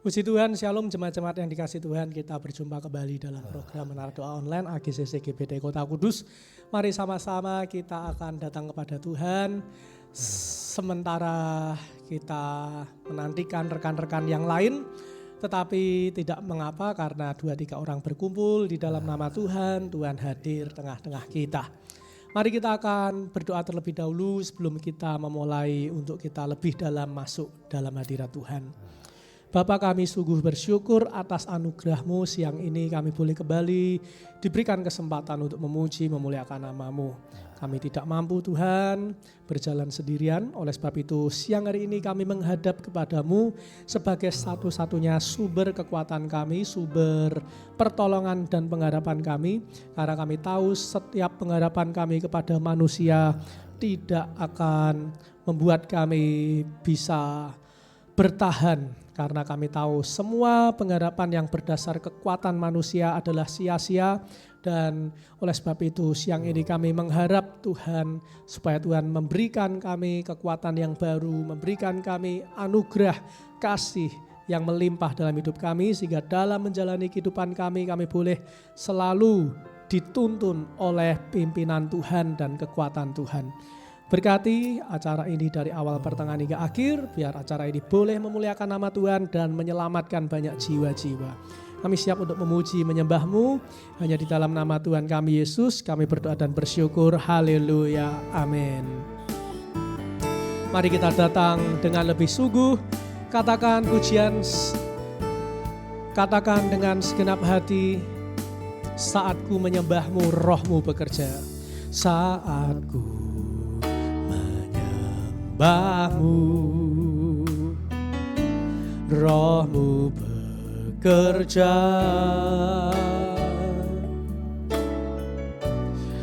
Puji Tuhan, Shalom jemaat-jemaat yang dikasih Tuhan. Kita berjumpa kembali dalam program Menara Doa Online AGCC GBT Kota Kudus. Mari sama-sama kita akan datang kepada Tuhan. Sementara kita menantikan rekan-rekan yang lain, tetapi tidak mengapa karena 2-3 orang berkumpul di dalam nama Tuhan, Tuhan hadir tengah-tengah kita. Mari kita akan berdoa terlebih dahulu sebelum kita memulai untuk kita lebih dalam masuk dalam hadirat Tuhan. Bapa, kami sungguh bersyukur atas anugerah-Mu. Siang ini kami boleh kembali diberikan kesempatan untuk memuji, memuliakan nama-Mu. Kami tidak mampu Tuhan berjalan sendirian, oleh sebab itu siang hari ini kami menghadap kepada-Mu sebagai satu-satunya sumber kekuatan kami, sumber pertolongan dan pengharapan kami. Karena kami tahu setiap pengharapan kami kepada manusia tidak akan membuat kami bisa bertahan. Karena kami tahu semua pengharapan yang berdasar kekuatan manusia adalah sia-sia. Dan oleh sebab itu siang ini kami mengharap Tuhan supaya Tuhan memberikan kami kekuatan yang baru, memberikan kami anugerah kasih yang melimpah dalam hidup kami. Sehingga dalam menjalani kehidupan kami boleh selalu dituntun oleh pimpinan Tuhan dan kekuatan Tuhan. Berkati acara ini dari awal pertengahan hingga akhir, biar acara ini boleh memuliakan nama Tuhan dan menyelamatkan banyak jiwa-jiwa. Kami siap untuk memuji, menyembah-Mu, hanya di dalam nama Tuhan kami Yesus, kami berdoa dan bersyukur, haleluya, amin. Mari kita datang dengan lebih sungguh, katakan pujian, katakan dengan segenap hati, saat ku menyembah-Mu, roh-Mu bekerja. Saat ku menyembah-Mu, roh-Mu bekerja.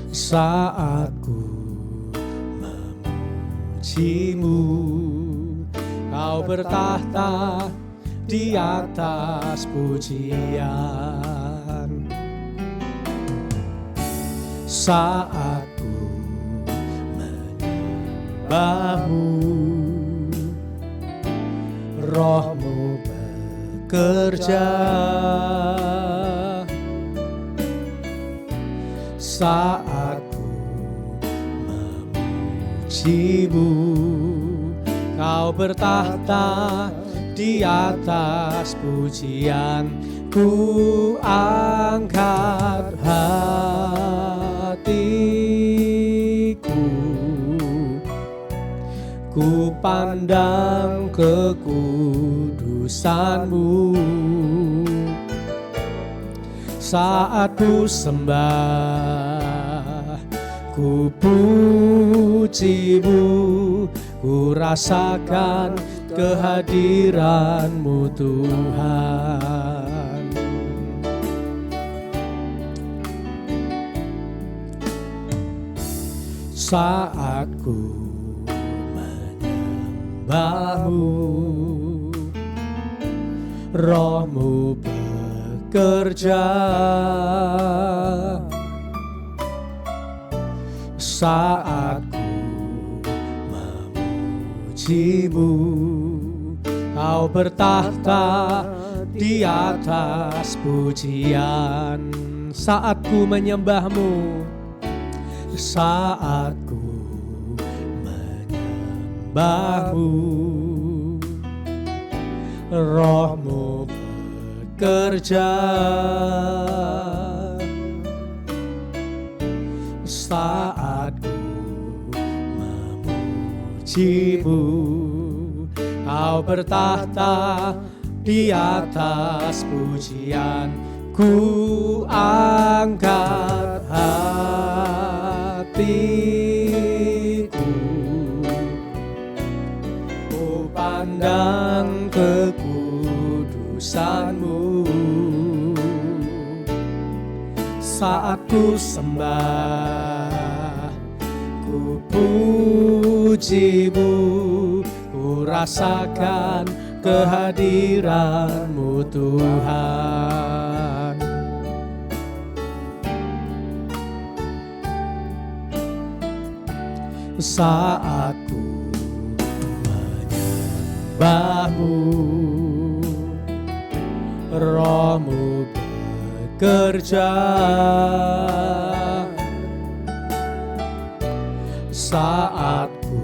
Saat ku memuji-Mu, Kau bertahta di atas pujian. Saat ku menyembah-Mu, roh-Mu bekerja. Saat ku memuji-Mu, Kau bertahta di atas pujian. Ku angkat hatiku, ku pandang kekudusan-Mu. Saat ku sembah, ku puji-Mu, ku rasakan kehadiran-Mu Tuhan. Saat ku menyembah-Mu, roh-Mu bekerja. Saat ku memuji-Mu, Kau bertahta di atas pujian. Saat ku menyembah-Mu, saat ku menyembah-Mu, roh-Mu bekerja. Saat ku memuji-Mu, Kau bertahta di atas pujian. Ku angkat hatiku, ku pandang kekudusan-Mu. Saat ku sembah, ku puji-Mu, ku rasakan kehadiran-Mu Tuhan. Saat ku menyembah-Mu, Roh-Mu bekerja saat ku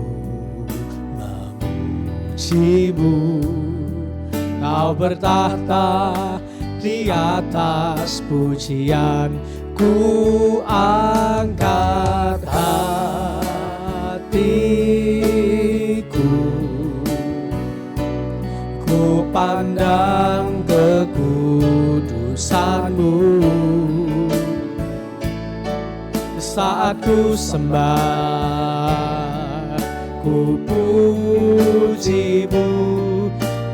memuji-Mu. Kau bertahta di atas pujian, ku angkat hatiku, ku pandang kekudusan-Mu. Saat ku sembah, ku puji-Mu,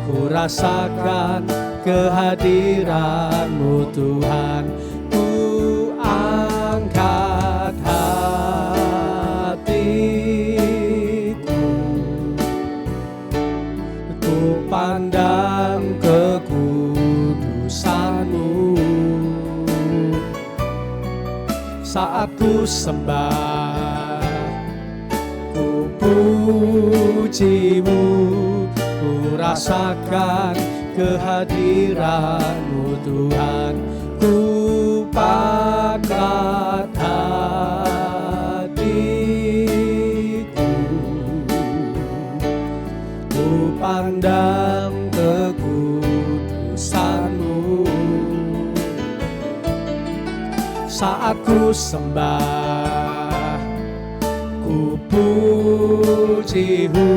ku rasakan kehadiran-Mu Tuhan. Ku angkat hatiku, ku pandang kekudusan-Mu. Saat ku sembah, ku puji-Mu, ku rasakan kehadiran-Mu Tuhan. Ku angkat hatiku, ku pandang kekudusan-Mu. Saat ku sembah, ku puji-Mu,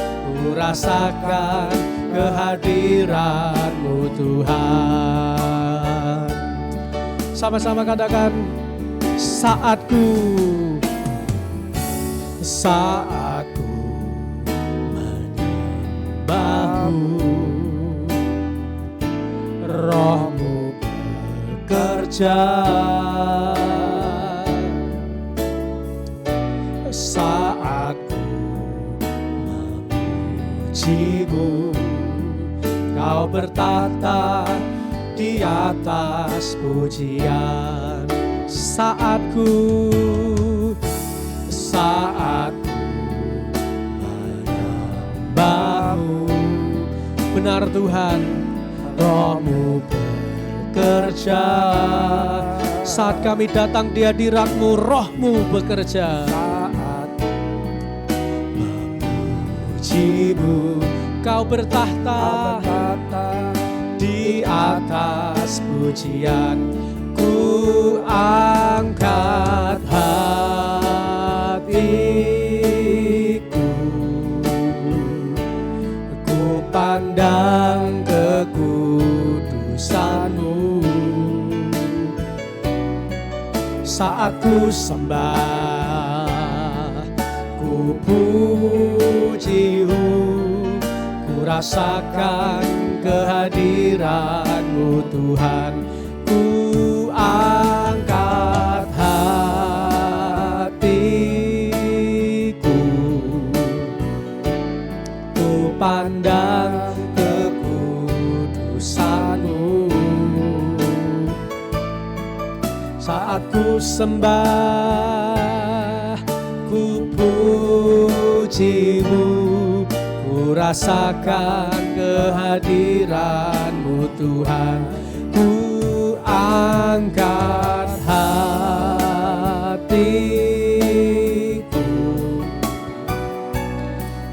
ku rasakan kehadiran-Mu Tuhan. Sama-sama katakan, saat ku menyembah-Mu, Roh-Mu bekerja saat ku memuji-Mu. Kau bertahta di atas pujian, saat ku menyembah-Mu. Benar Tuhan, Roh-Mu bekerja saat kami datang di hadirat-Mu. Roh-Mu bekerja saat memuji-Mu. Kau bertahta di atas pujian, ku angkat hatiku, ku pandang kekudusan-Mu. Saat ku sembah, ku puji-Mu, ku rasakan kehadiran-Mu Tuhan. Ku angkat hatiku, ku pandang kekudusan-Mu. Saat ku sembah, ku puji-Mu, ku rasakan kehadiran-Mu Tuhan. Ku angkat hatiku,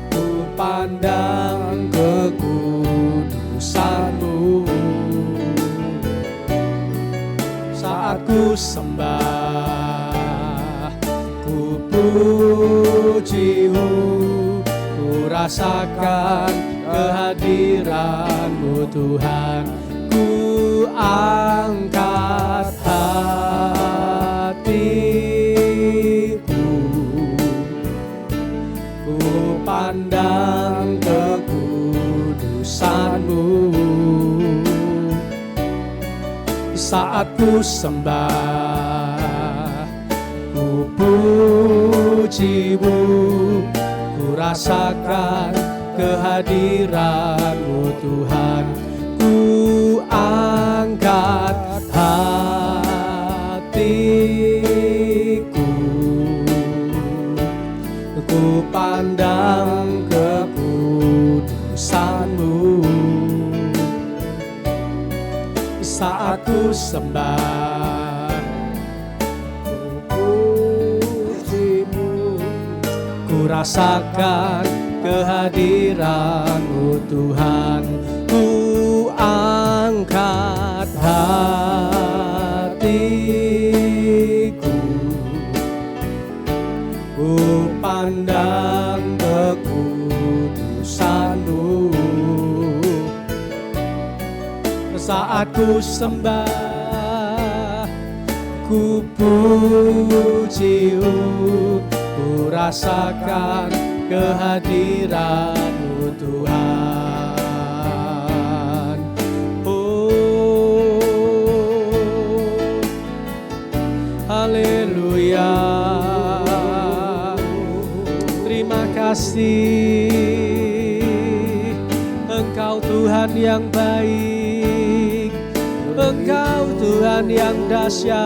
ku pandang kekudusan-Mu. Saat ku sembah, ku puji-Mu, ku rasakan kehadiran-Mu Tuhan. Ku angkat hatiku, ku pandang kekudusan-Mu. Saat ku sembah, ku puji-Mu, ku rasakan kehadiran-Mu Tuhan. Ku angkat hatiku, ku pandang kekudusan-Mu. ku sembah, ku rasakan kehadiran-Mu Tuhan. Ku angkat hatiku, ku pandang kekudusan-Mu. Saat ku sembah, ku puji-Mu, ku rasakan kehadiran-Mu Tuhan. Oh, haleluya. Terima kasih, Engkau Tuhan yang baik, Engkau Tuhan yang dahsyat.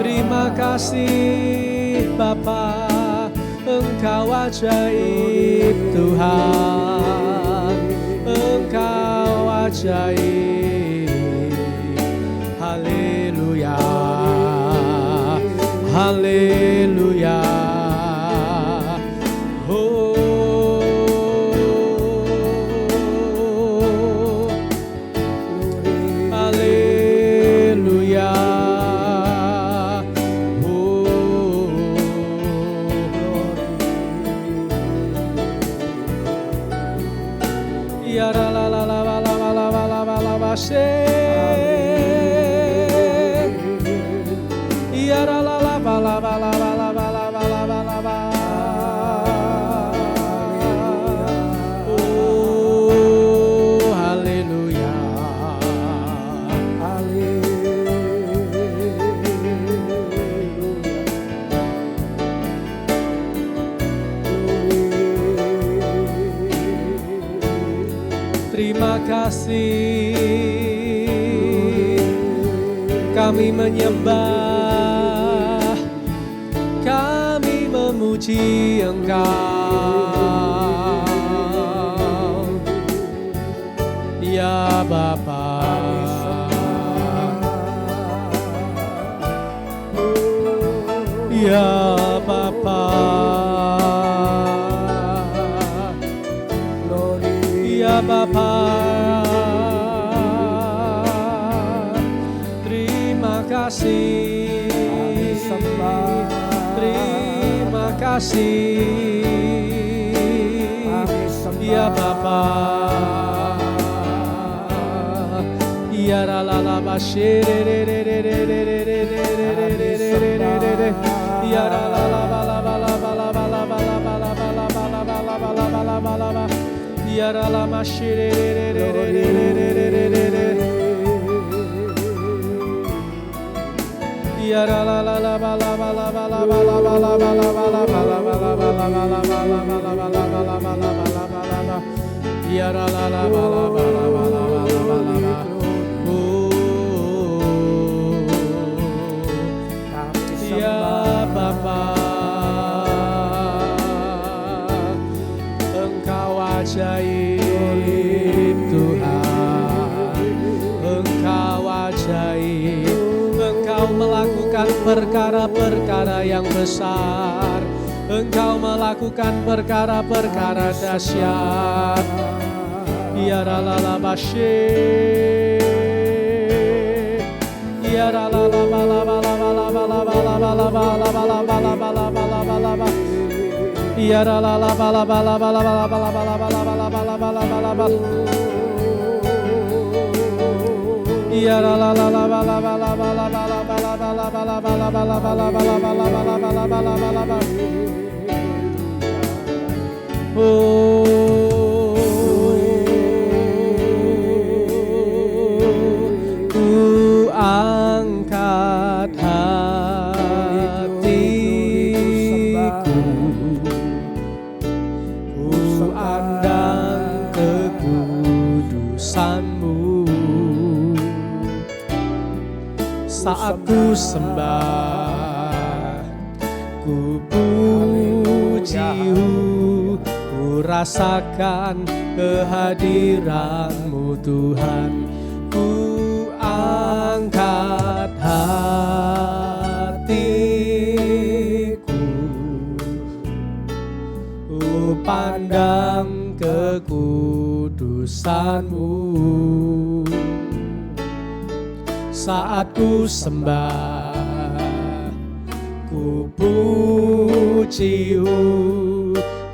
Terima kasih Bapa, Engkau ajaib Tuhan, Engkau ajaib. Haleluya, haleluya. Terima kasih, kami menyembah, kami memuji Engkau, ya Bapa. Ya Bapa, ya Bapa, terima kasih, terima kasih, ya Bapa, ya la bashire, ya la Yara la mashire, yara la la la ba la ba la ba la ba la ba la ba la ba la ba la ba la ba la ba la ba la ba la ba la ba la ba la ba la ba, yara la la ba la ba la ba la ba la ba la ba. Ya Bapa, ajaib Tuhan, Engkau ajaib, Engkau melakukan perkara-perkara yang besar, Engkau melakukan perkara-perkara dahsyat. Ya la bashe, ya la la la ba la ba la ba la ba la ba la ba la ba la ba la ba la ba la ba la ba la ba. Ya la la la ba la ba la ba la ba la ba la ba la ba la ba la ba la ba la ba la ba. Ya la la la la ba la ba la ba la ba la ba la ba la ba la ba la ba la ba la ba la ba la ba la ba la ba la ba la ba. Ku angkat saat ku sembah, ku puji pujimu, ku rasakan kehadiran-Mu Tuhan. Ku angkat hatiku, ku pandang kekudusan-Mu. Saat ku sembah, ku puji-Mu,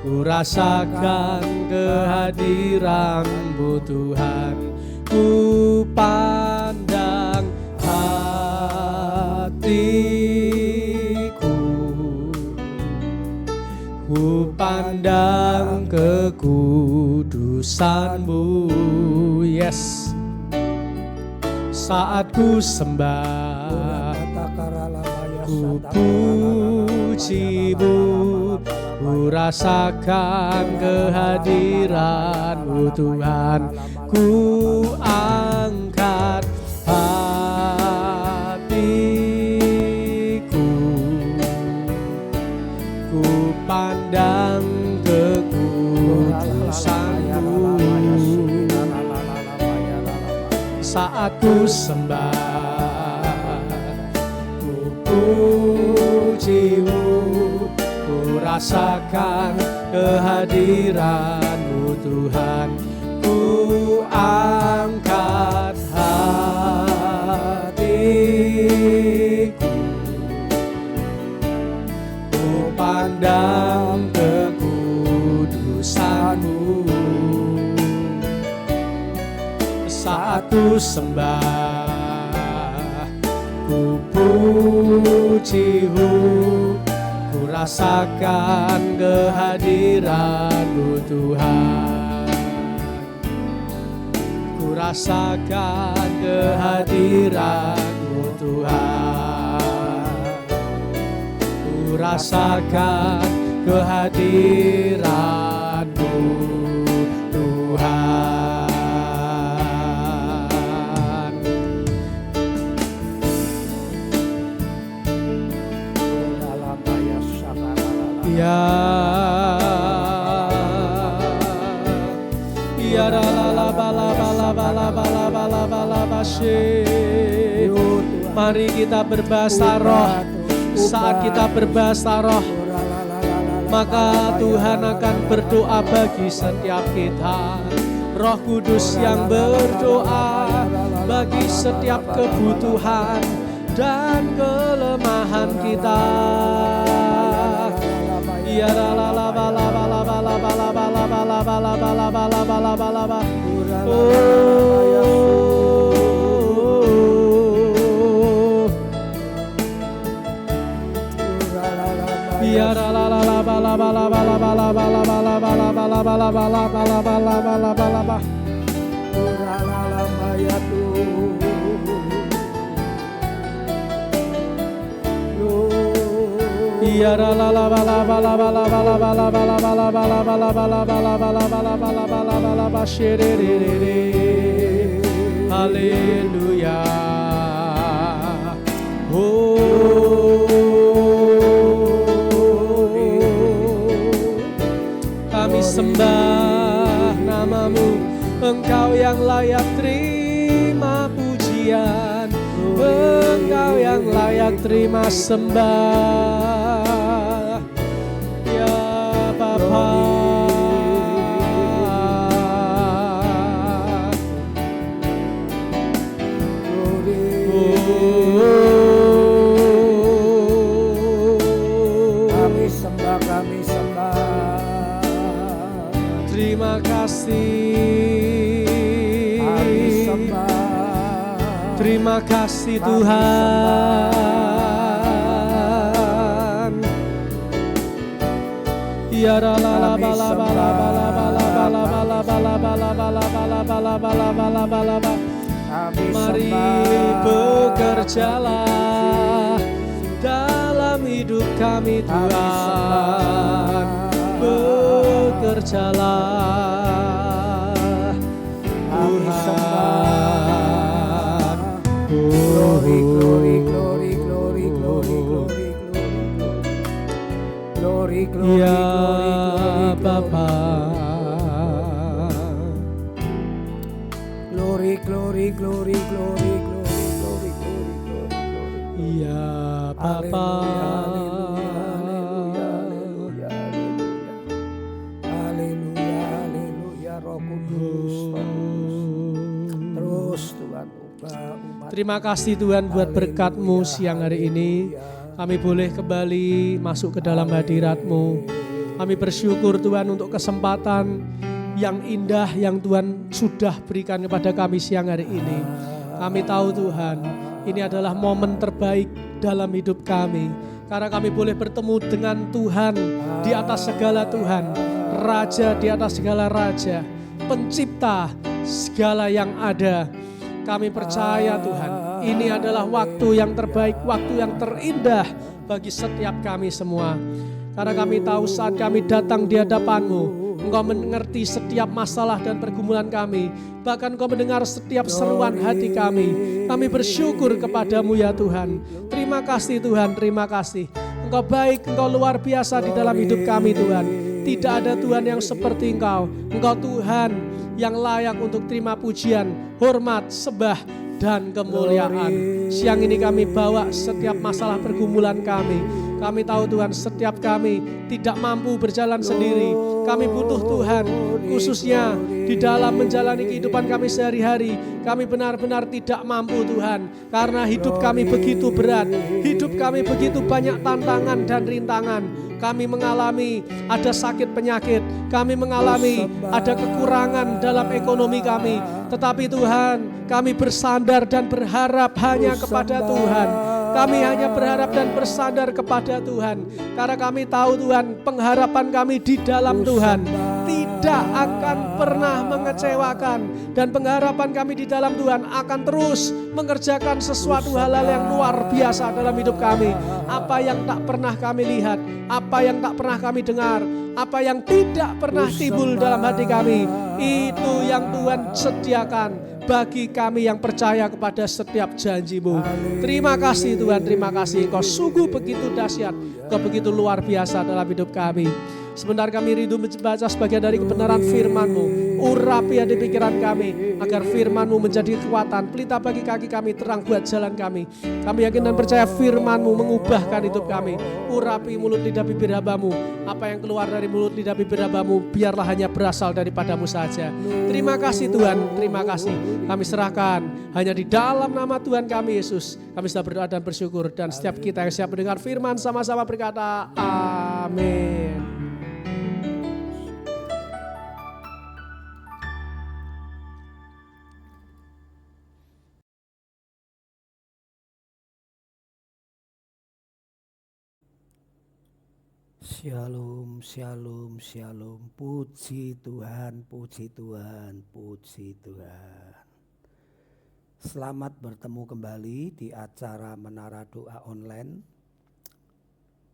ku rasakan kehadiran-Mu Tuhan. Ku pandang hatiku, ku pandang kekudusan-Mu. Yes. Saat ku sembah, ku puji-Mu, ku rasakan kehadiran-Mu Tuhan. Ku angkat hatiku, ku pandang kekudusan-Mu. Saat ku sembah, ku puji-Mu, ku rasakan kehadiran-Mu Tuhan. Ku angkat hatiku, ku pandang kekudusan-Mu. Saat ku sembah, ku puji-Mu, ku rasakan kehadiran-Mu Tuhan. Ku rasakan kehadiran-Mu Tuhan. Ku rasakan kehadiran-Mu Tuhan. Ya, ya la la bala bala bala bala bala bala bashe. Mari kita berbahasa roh. Saat kita berbahasa roh, maka Tuhan akan berdoa bagi setiap kita. Roh Kudus yang berdoa bagi setiap kebutuhan dan kelemahan kita. Ya la la la bala bala bala bala bala bala bala bala bala bala bala bala. Ya la la la la bala bala bala bala bala bala bala bala bala bala bala bala bala bala bala. Ya la la la bala bala bala bala bala bala bala bala bala bala bala bala bala bala bala bala bashere. Haleluya. Kami sembah nama-Mu, Engkau yang layak terima pujian, Engkau yang layak terima sembah, ya Bapa. Kami sembah. Terima kasih. Kami sembah. Terima kasih Tuhan. Ya la la bala bala bala bala bala bala bala bala bala bala bala bala bala bala bala. Mari bekerjalah dalam hidup kami Tuhan. Bekerjalah Tuhan. Glory, glory, glory, glory, glory, glory, glory. Glory, glory, glory, Ya glory, glory, Bapa. glory, glory, glory, glory, glory, glory, glory, glory, glory. Ya Bapa. Haleluya, haleluya, haleluya, haleluya, haleluya, Roh Kudus, Roh Kudus. Terus Tuhan ubah umat. Terima kasih Tuhan buat berkat-Mu siang hari ini. Kami boleh kembali masuk ke dalam hadirat-Mu. Kami bersyukur Tuhan untuk kesempatan yang indah yang Tuhan sudah berikan kepada kami siang hari ini. Kami tahu Tuhan, ini adalah momen terbaik dalam hidup kami. Karena kami boleh bertemu dengan Tuhan di atas segala Tuhan, Raja di atas segala Raja, Pencipta segala yang ada. Kami percaya Tuhan, ini adalah waktu yang terbaik, waktu yang terindah bagi setiap kami semua. Karena kami tahu saat kami datang di hadapan-Mu, Engkau mengerti setiap masalah dan pergumulan kami. Bahkan Engkau mendengar setiap seruan hati kami. Kami bersyukur kepada-Mu ya Tuhan. Terima kasih Tuhan, terima kasih. Engkau baik, Engkau luar biasa di dalam hidup kami Tuhan. Tidak ada Tuhan yang seperti Engkau. Engkau Tuhan yang layak untuk terima pujian, hormat, sembah, dan kemuliaan. Siang ini kami bawa setiap masalah pergumulan kami. Kami tahu Tuhan setiap kami tidak mampu berjalan sendiri. Kami butuh Tuhan, khususnya di dalam menjalani kehidupan kami sehari-hari. Kami benar-benar tidak mampu Tuhan. Karena hidup kami begitu berat. Hidup kami begitu banyak tantangan dan rintangan. Kami mengalami ada sakit penyakit. Kami mengalami ada kekurangan dalam ekonomi kami. Tetapi Tuhan, kami bersandar dan berharap hanya kepada Tuhan. Kami hanya berharap dan bersandar kepada Tuhan. Karena kami tahu Tuhan, pengharapan kami di dalam Tuhan tidak akan pernah mengecewakan. Dan pengharapan kami di dalam Tuhan akan terus mengerjakan sesuatu hal-hal yang luar biasa dalam hidup kami. Apa yang tak pernah kami lihat, apa yang tak pernah kami dengar, apa yang tidak pernah timbul dalam hati kami, itu yang Tuhan sediakan bagi kami yang percaya kepada setiap janji-Mu. Terima kasih Tuhan, terima kasih. Engkau sungguh begitu dahsyat, Engkau begitu luar biasa dalam hidup kami. Sebentar kami rindu membaca sebagian dari kebenaran firman-Mu. Urapi hati pikiran kami, agar firman-Mu menjadi kekuatan, pelita bagi kaki kami, terang buat jalan kami. Kami yakin dan percaya firman-Mu mengubahkan hidup kami. Urapi mulut lidah bibir hamba-Mu. Apa yang keluar dari mulut lidah bibir hamba-Mu, biarlah hanya berasal daripada-Mu saja. Terima kasih Tuhan, terima kasih. Kami serahkan hanya di dalam nama Tuhan kami Yesus. Kami sudah berdoa dan bersyukur. Dan setiap kita yang siap mendengar firman sama-sama berkata amin. Shalom, shalom, shalom. Puji Tuhan, puji Tuhan, puji Tuhan. Selamat bertemu kembali di acara Menara Doa Online.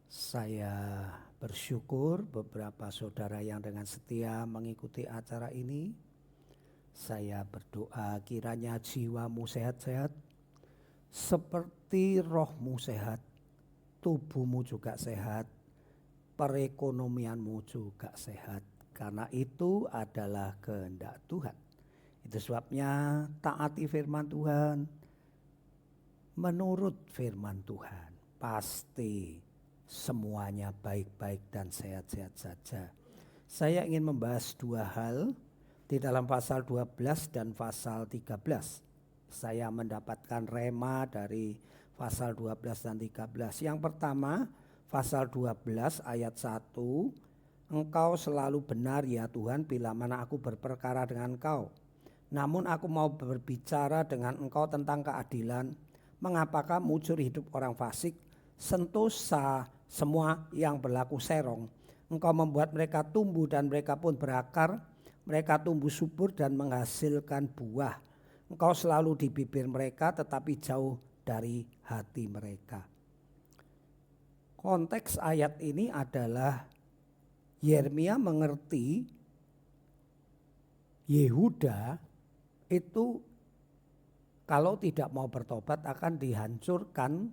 Saya bersyukur beberapa saudara yang dengan setia mengikuti acara ini. Saya berdoa kiranya jiwamu sehat-sehat, seperti rohmu sehat, tubuhmu juga sehat, perekonomianmu juga sehat, karena itu adalah kehendak Tuhan. Itu sebabnya taati firman Tuhan, menurut firman Tuhan pasti semuanya baik-baik dan sehat-sehat saja. Saya ingin membahas dua hal di dalam pasal 12 dan pasal 13. Saya mendapatkan rema dari pasal 12 dan 13. Yang pertama, pasal 12 ayat 1, Engkau selalu benar ya Tuhan bila mana aku berperkara dengan Engkau. Namun aku mau berbicara dengan Engkau tentang keadilan. Mengapakah mujur hidup orang fasik, sentosa semua yang berlaku serong. Engkau membuat mereka tumbuh dan mereka pun berakar. Mereka tumbuh subur dan menghasilkan buah. Engkau selalu di bibir mereka tetapi jauh dari hati mereka. Konteks ayat ini adalah Yeremia mengerti Yehuda itu kalau tidak mau bertobat akan dihancurkan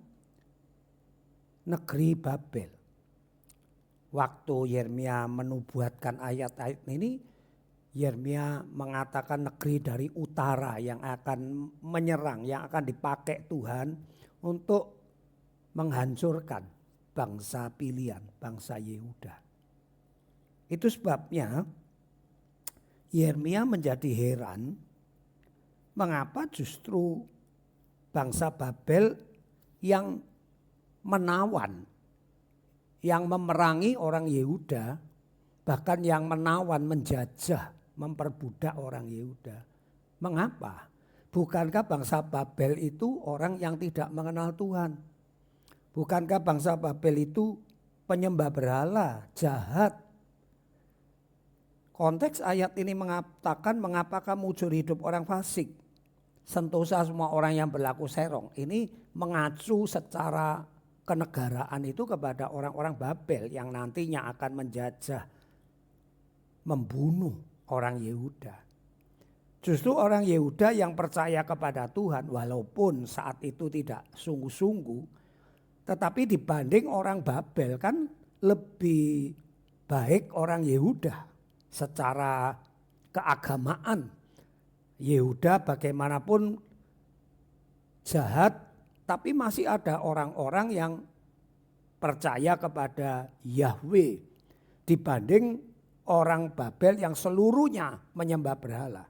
negeri Babel. waktu Yeremia menubuatkan ayat-ayat ini, Yeremia mengatakan negeri dari utara yang akan menyerang, yang akan dipakai Tuhan untuk menghancurkan bangsa pilihan, bangsa Yehuda. Itu sebabnya Yeremia menjadi heran mengapa justru bangsa Babel yang menawan, yang memerangi orang Yehuda, bahkan yang menawan, menjajah, memperbudak orang Yehuda. Mengapa? Bukankah bangsa Babel itu orang yang tidak mengenal Tuhan? Bukankah bangsa Babel itu penyembah berhala, jahat? Konteks ayat ini mengatakan mengapa kamu curi hidup orang fasik, sentosa semua orang yang berlaku serong. Ini mengacu secara kenegaraan itu kepada orang-orang Babel yang nantinya akan menjajah, membunuh orang Yehuda. Justru orang Yehuda yang percaya kepada Tuhan walaupun saat itu tidak sungguh-sungguh, tetapi dibanding orang Babel kan lebih baik orang Yehuda secara keagamaan. Yehuda bagaimanapun jahat, tapi masih ada orang-orang yang percaya kepada Yahweh dibanding orang Babel yang seluruhnya menyembah berhala.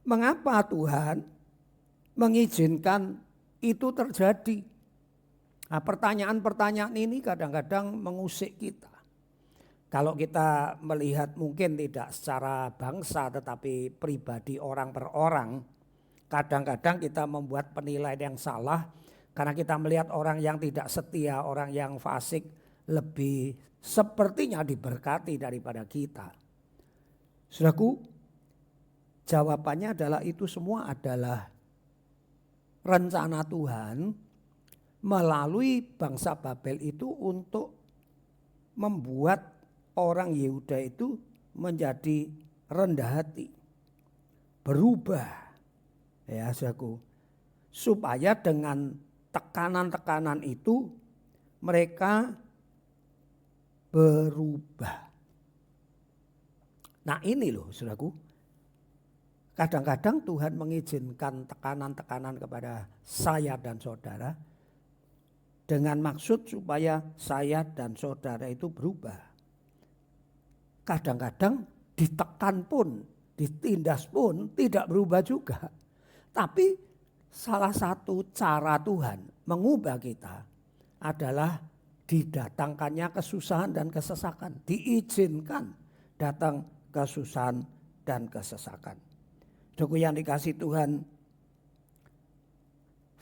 Mengapa Tuhan mengizinkan itu terjadi? Nah, pertanyaan-pertanyaan ini kadang-kadang mengusik kita. Kalau kita melihat mungkin tidak secara bangsa tetapi pribadi orang per orang, kadang-kadang kita membuat penilaian yang salah karena kita melihat orang yang tidak setia, orang yang fasik lebih sepertinya diberkati daripada kita. Saudaraku, jawabannya adalah itu semua adalah rencana Tuhan melalui bangsa Babel itu untuk membuat orang Yehuda itu menjadi rendah hati, berubah, ya saudaraku, supaya dengan tekanan-tekanan itu mereka berubah. Nah ini loh saudaraku, kadang-kadang Tuhan mengizinkan tekanan-tekanan kepada saya dan saudara dengan maksud supaya saya dan saudara itu berubah. Kadang-kadang ditekan pun, ditindas pun tidak berubah juga. Tapi salah satu cara Tuhan mengubah kita adalah didatangkannya kesusahan dan kesesakan. Diizinkan datang kesusahan dan kesesakan. Saudaraku yang dikasih Tuhan,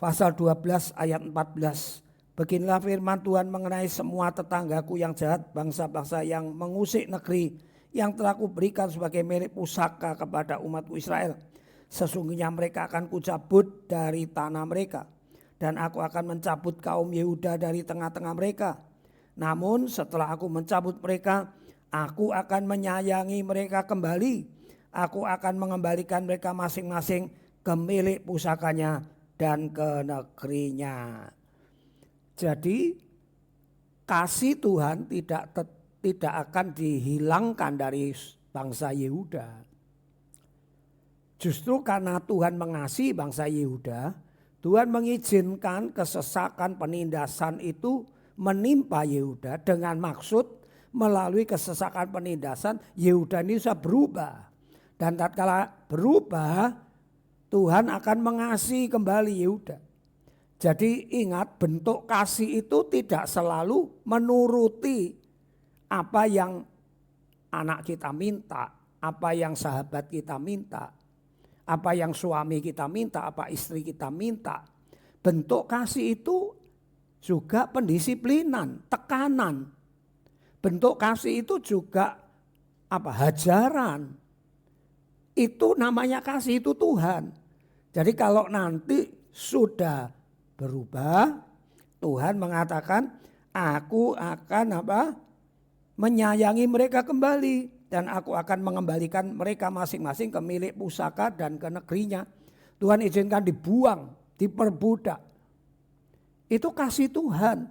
pasal 12 ayat 14. Beginilah firman Tuhan mengenai semua tetanggaku yang jahat, bangsa-bangsa yang mengusik negeri yang telah kuberikan sebagai milik pusaka kepada umatku Israel. Sesungguhnya mereka akan kucabut dari tanah mereka, dan aku akan mencabut kaum Yehuda dari tengah-tengah mereka. Namun setelah aku mencabut mereka, aku akan menyayangi mereka kembali. Aku akan mengembalikan mereka masing-masing ke milik pusakanya dan ke negerinya. Jadi kasih Tuhan tidak akan dihilangkan dari bangsa Yehuda. Justru karena Tuhan mengasihi bangsa Yehuda, Tuhan mengizinkan kesesakan penindasan itu menimpa Yehuda dengan maksud melalui kesesakan penindasan Yehuda ini bisa berubah. Dan tatkala berubah, Tuhan akan mengasihi kembali Yehuda. Jadi ingat, bentuk kasih itu tidak selalu menuruti apa yang anak kita minta, apa yang sahabat kita minta, apa yang suami kita minta, apa istri kita minta. Bentuk kasih itu juga pendisiplinan, tekanan. Bentuk kasih itu juga hajaran. Itu namanya kasih, itu Tuhan. Jadi kalau nanti sudah berubah, Tuhan mengatakan aku akan menyayangi mereka kembali dan aku akan mengembalikan mereka masing-masing ke milik pusaka dan ke negerinya. Tuhan izinkan dibuang, diperbudak. Itu kasih Tuhan.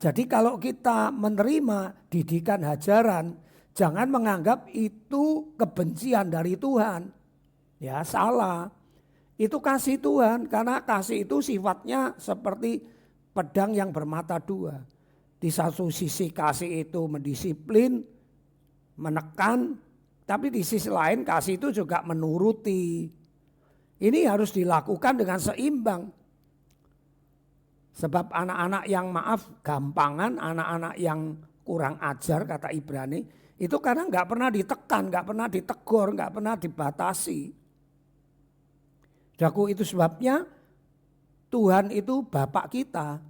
Jadi kalau kita menerima didikan hajaran, jangan menganggap itu kebencian dari Tuhan. Ya, salah. Itu kasih Tuhan, karena kasih itu sifatnya seperti pedang yang bermata dua. Di satu sisi kasih itu mendisiplin, menekan, tapi di sisi lain kasih itu juga menuruti. Ini harus dilakukan dengan seimbang. Sebab anak-anak yang gampangan, anak-anak yang kurang ajar kata Ibrani, itu karena nggak pernah ditekan, nggak pernah ditegur, nggak pernah dibatasi. Daku itu sebabnya Tuhan itu Bapak kita.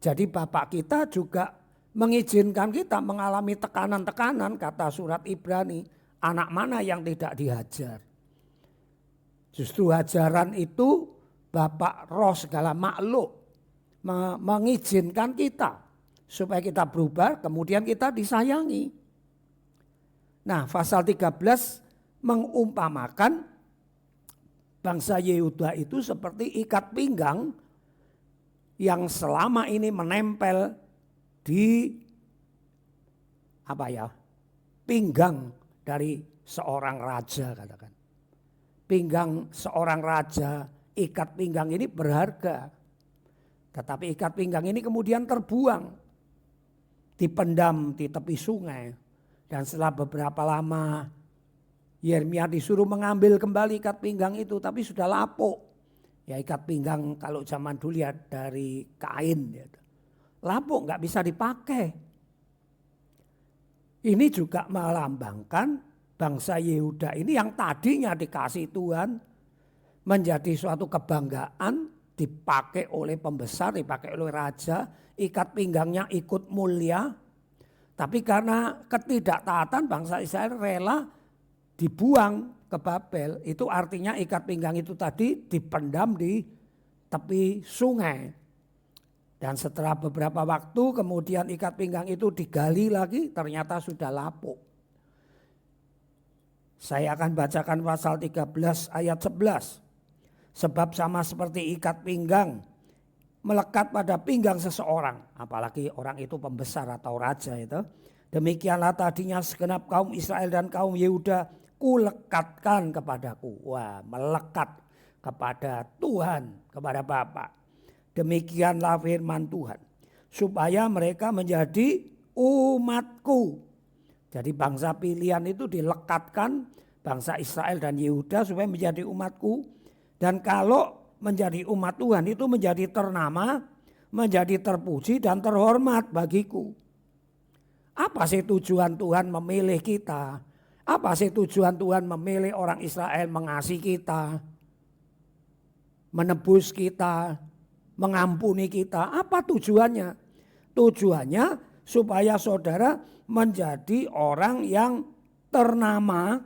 Jadi Bapak kita juga mengizinkan kita mengalami tekanan-tekanan, kata surat Ibrani. Anak mana yang tidak dihajar? Justru hajaran itu Bapak roh segala makhluk mengizinkan kita supaya kita berubah, kemudian kita disayangi. Nah, pasal 13 mengumpamakan bangsa Yehuda itu seperti ikat pinggang yang selama ini menempel di pinggang dari seorang raja, katakan. Pinggang seorang raja, ikat pinggang ini berharga. Tetapi ikat pinggang ini kemudian terbuang, dipendam di tepi sungai. Dan setelah beberapa lama Yeremia disuruh mengambil kembali ikat pinggang itu, tapi sudah lapuk. Ya, ikat pinggang kalau zaman dulu ya dari kain. Ya. Lapuk, nggak bisa dipakai. Ini juga melambangkan bangsa Yehuda ini yang tadinya dikasih Tuhan menjadi suatu kebanggaan, dipakai oleh pembesar, dipakai oleh raja, ikat pinggangnya ikut mulia. Tapi karena ketidaktaatan bangsa Israel rela dibuang ke Babel. Itu artinya ikat pinggang itu tadi dipendam di tepi sungai. Dan setelah beberapa waktu kemudian ikat pinggang itu digali lagi, ternyata sudah lapuk. Saya akan bacakan pasal 13 ayat 11. Sebab sama seperti ikat pinggang melekat pada pinggang seseorang, apalagi orang itu pembesar atau raja itu. Demikianlah tadinya segenap kaum Israel dan kaum Yehuda kulekatkan kepadaku. Wah, melekat kepada Tuhan, kepada Bapa. Demikianlah firman Tuhan, supaya mereka menjadi umatku. Jadi bangsa pilihan itu dilekatkan, bangsa Israel dan Yehuda supaya menjadi umatku. Dan kalau menjadi umat Tuhan itu menjadi ternama, menjadi terpuji dan terhormat bagiku. Apa sih tujuan Tuhan memilih kita? Apa sih tujuan Tuhan memilih orang Israel mengasihi kita, menebus kita, mengampuni kita? Apa tujuannya? Tujuannya supaya saudara menjadi orang yang ternama,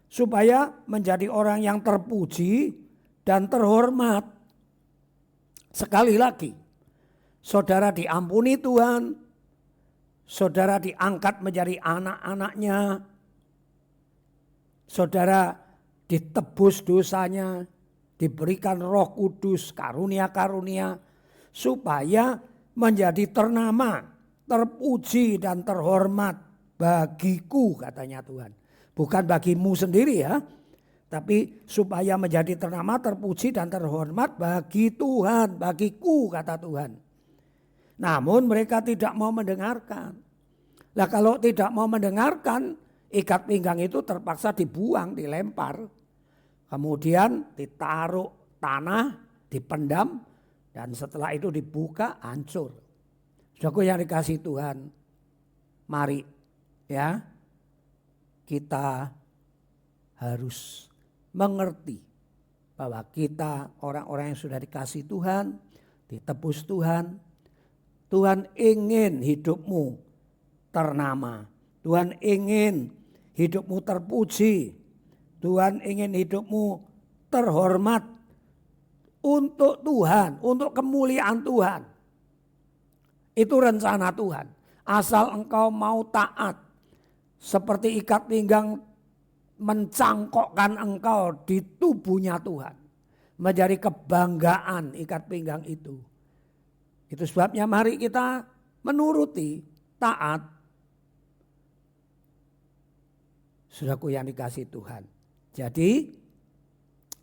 supaya menjadi orang yang terpuji dan terhormat. Sekali lagi, saudara diampuni Tuhan, saudara diangkat menjadi anak-anaknya, saudara ditebus dosanya, diberikan Roh Kudus, karunia-karunia, supaya menjadi ternama, terpuji dan terhormat bagiku, katanya Tuhan. Bukan bagimu sendiri ya, tapi supaya menjadi ternama, terpuji dan terhormat bagi Tuhan, bagiku, kata Tuhan. Namun mereka tidak mau mendengarkan. Nah, kalau tidak mau mendengarkan, ikat pinggang itu terpaksa dibuang, dilempar. Kemudian ditaruh tanah, dipendam, dan setelah itu dibuka, hancur. Saudaraku yang dikasih Tuhan, mari ya kita harus mengerti bahwa kita orang-orang yang sudah dikasih Tuhan, ditebus Tuhan. Tuhan ingin hidupmu ternama. Tuhan ingin hidupmu terpuji. Tuhan ingin hidupmu terhormat untuk Tuhan, untuk kemuliaan Tuhan. Itu rencana Tuhan. Asal engkau mau taat, seperti ikat pinggang mencangkokkan engkau di tubuhnya Tuhan. Menjadi kebanggaan ikat pinggang itu. Itu sebabnya mari kita menuruti, taat. Saudaraku yang dikasihi Tuhan. Jadi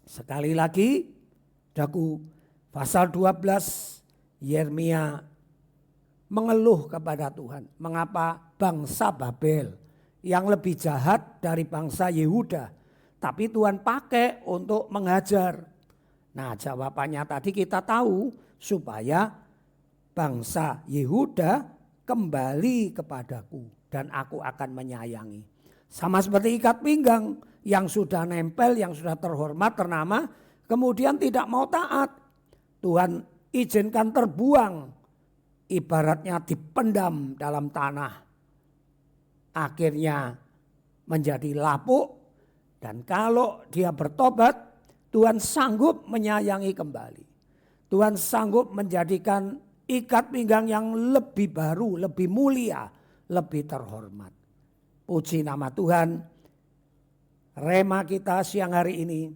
sekali lagi, saudaraku, pasal 12 Yeremia mengeluh kepada Tuhan. Mengapa bangsa Babel yang lebih jahat dari bangsa Yehuda, tapi Tuhan pakai untuk menghajar. Nah, jawabannya tadi kita tahu, supaya bangsa Yehuda kembali kepadaku dan aku akan menyayangi. Sama seperti ikat pinggang yang sudah nempel, yang sudah terhormat, ternama, kemudian tidak mau taat. Tuhan izinkan terbuang, ibaratnya dipendam dalam tanah. Akhirnya menjadi lapuk, dan kalau dia bertobat, Tuhan sanggup menyayangi kembali. Tuhan sanggup menjadikan ikat pinggang yang lebih baru, lebih mulia, lebih terhormat. Puji nama Tuhan. Rema kita siang hari ini,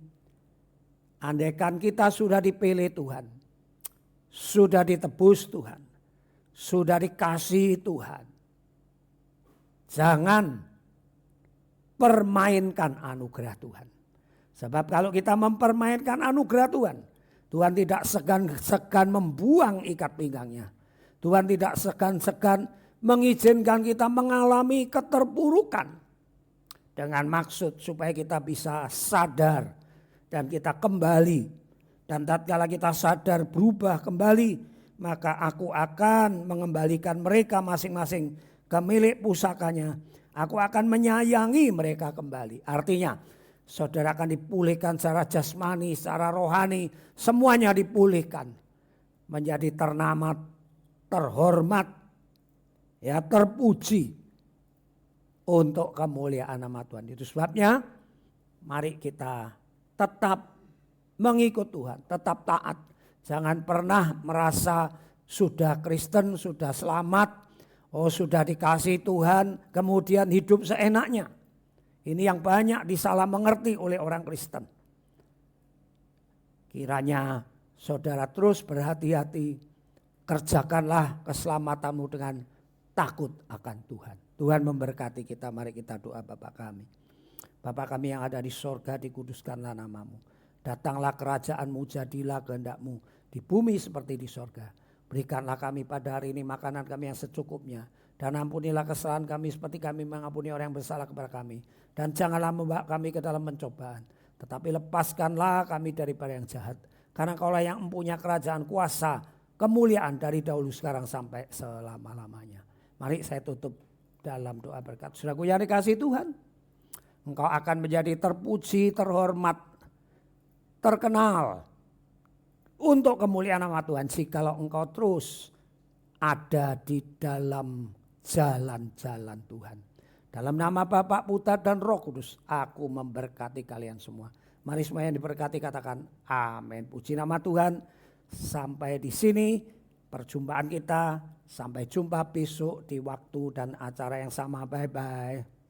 andaikan kita sudah dipilih Tuhan, sudah ditebus Tuhan, sudah dikasihi Tuhan, jangan permainkan anugerah Tuhan. Sebab kalau kita mempermainkan anugerah Tuhan, Tuhan tidak segan-segan membuang ikat pinggangnya. Tuhan tidak segan-segan mengizinkan kita mengalami keterpurukan. Dengan maksud supaya kita bisa sadar dan kita kembali. Dan tatkala kita sadar berubah kembali, maka aku akan mengembalikan mereka masing-masing ke milik pusakanya. Aku akan menyayangi mereka kembali. Artinya saudara akan dipulihkan secara jasmani, secara rohani, semuanya dipulihkan. Menjadi ternama, terhormat, ya, terpuji untuk kemuliaan nama Tuhan. Itu sebabnya mari kita tetap mengikut Tuhan, tetap taat. Jangan pernah merasa sudah Kristen, sudah selamat, sudah dikasih Tuhan, kemudian hidup seenaknya. Ini yang banyak disalah mengerti oleh orang Kristen. Kiranya saudara terus berhati-hati, kerjakanlah keselamatanmu dengan takut akan Tuhan. Tuhan memberkati kita, mari kita doa. Bapa kami. Bapa kami yang ada di sorga, dikuduskanlah namamu. Datanglah kerajaanmu, jadilah kehendakmu di bumi seperti di sorga. Berikanlah kami pada hari ini makanan kami yang secukupnya. Dan ampunilah kesalahan kami seperti kami mengampuni orang yang bersalah kepada kami. Dan janganlah membawa kami ke dalam pencobaan. Tetapi lepaskanlah kami daripada yang jahat. Karena Kaulah yang mempunyai kerajaan, kuasa, kemuliaan dari dahulu sekarang sampai selama-lamanya. Mari saya tutup dalam doa berkat. Saudaraku yang dikasihi Tuhan, engkau akan menjadi terpuji, terhormat, terkenal untuk kemuliaan nama Tuhan jikalau engkau terus ada di dalam jalan-jalan Tuhan. Dalam nama Bapa, Putra dan Roh Kudus, aku memberkati kalian semua. Mari semua yang diberkati katakan amin. Puji nama Tuhan. Sampai di sini perjumpaan kita. Sampai jumpa besok di waktu dan acara yang sama. Bye-bye.